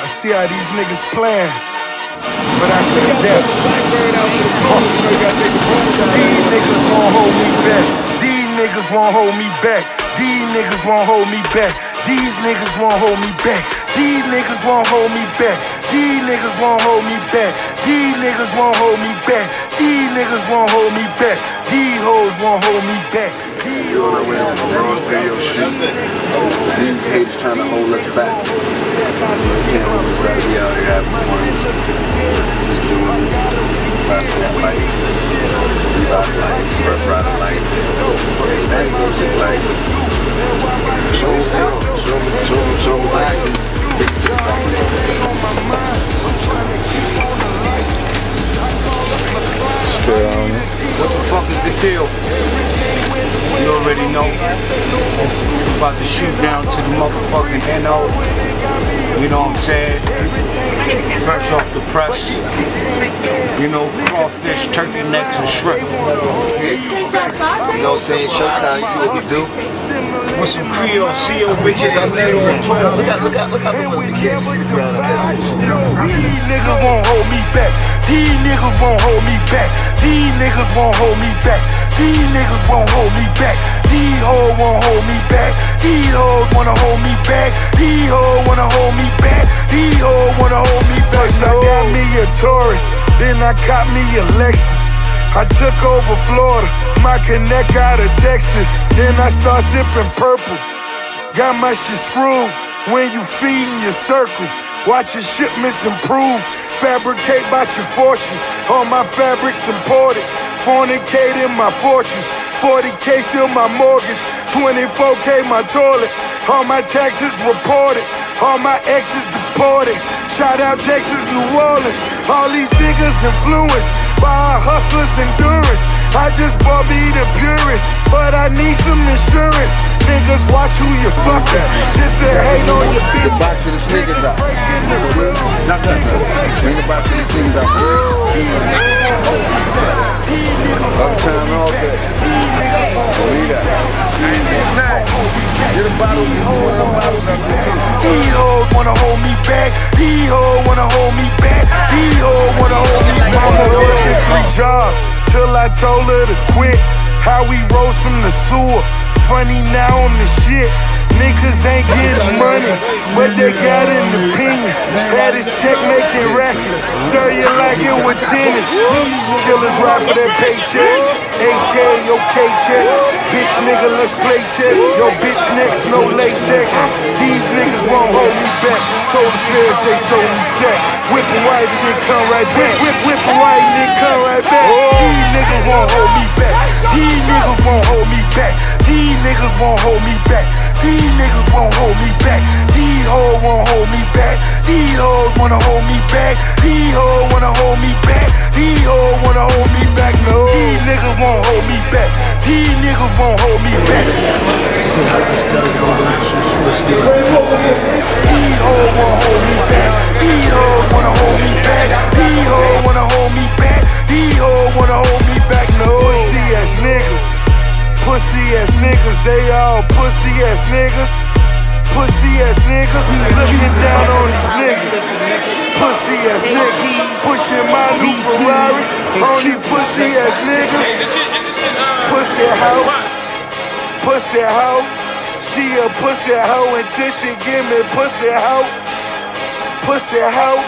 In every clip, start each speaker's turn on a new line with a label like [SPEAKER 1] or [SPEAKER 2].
[SPEAKER 1] I see how these niggas playing, but I can adapt. These niggas won't hold me back. These niggas won't hold me back. These niggas won't hold me back. These niggas won't hold me back. These niggas won't hold me back. These niggas won't hold me back. These niggas won't hold me back. These niggas won't hold me back. These hoes won't hold me back. These hoes won't hold me back.
[SPEAKER 2] These haters trying to hold us back. Can't hold us back. We out here having fun. Just doing fast life. About life. Rough rider life. That music life. Show me license. Take it to the back.
[SPEAKER 3] What the fuck is the deal? You already know. About to shoot down to the motherfucking NO. You know what I'm saying? Fresh off the press. You know, crawfish, turkey necks, and shrimp.
[SPEAKER 2] You know what I'm saying? Showtime, you see what we do?
[SPEAKER 3] With some Creole CO bitches I made on Twitter.
[SPEAKER 2] Look out the way we can't see the ground.
[SPEAKER 1] These niggas won't hold me back. These niggas won't hold me back. These niggas won't hold me back. These niggas won't hold me back. These hoes won't hold me back. These hoes wanna hold me back. These hoes wanna hold me back. These hoes wanna hold me back. First I got me a Taurus, then I caught me a Lexus. I took over Florida, my connect out of Texas. Then I start sipping purple. Got my shit screwed when you feedin' your circle. Watch your shipments improve. Fabricate about your fortune. All my fabrics imported. 40K in my fortress. 40K still my mortgage. 24K my toilet. All my taxes reported. All my exes deported. Shout out Texas, New Orleans. All these niggas influenced by our hustlers' endurance. I just bought me the purest, but I need some insurance. Niggas watch who you fucking, just to hate on your bitch.
[SPEAKER 2] The box of the sneakers out. Bring the box of the sneakers out. Uptime all day. Read that. Snack. Get a bottle.
[SPEAKER 1] These hoes wanna hold me back. These hoes wanna hold me back. These hoes wanna hold me back. Mama working 3 jobs till I told her to quit. How we rose from the sewer. Funny now on the shit. Niggas ain't getting money, but they got an opinion. Had his tech making racket. Sir, you like it with tennis. Killers ride for that paycheck. AK, OK check. Bitch nigga, let's play chess. Yo, bitch next, no latex. These niggas won't hold me back. Told the feds they sold me set. Whippin' white and then come right back. Whippin' white and then come right back. These niggas won't hold me back. These niggas won't hold me back. These niggas won't hold me back. These niggas won't hold me back. These hoes won't hold me back. These hoes wanna hold me back. These hoes wanna hold me back. These hoes wanna hold me back. No, these niggas won't hold me back. These niggas won't hold me back. These hoes won't hold me back. These hoes wanna hold me back. These hoes wanna hold me back. These hoes wanna hold me back. No, pussy ass niggas. Pussy ass niggas, they all pussy ass niggas. Pussy ass niggas, looking down on these niggas. Pussy ass niggas, pushing my new Ferrari. Only pussy ass niggas. Pussy hoe, pussy hoe. She a pussy hoe until she give me pussy hoe. Pussy hoe,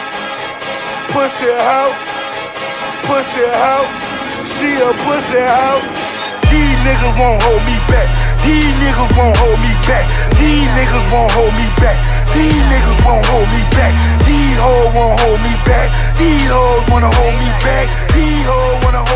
[SPEAKER 1] pussy hoe, pussy hoe. She a pussy hoe. These niggas won't hold me back. These niggas won't hold me back. These niggas won't hold me back. These niggas won't hold me back. These hoes won't hold me back. These hoes wanna hold me back. These hoes wanna hold me back.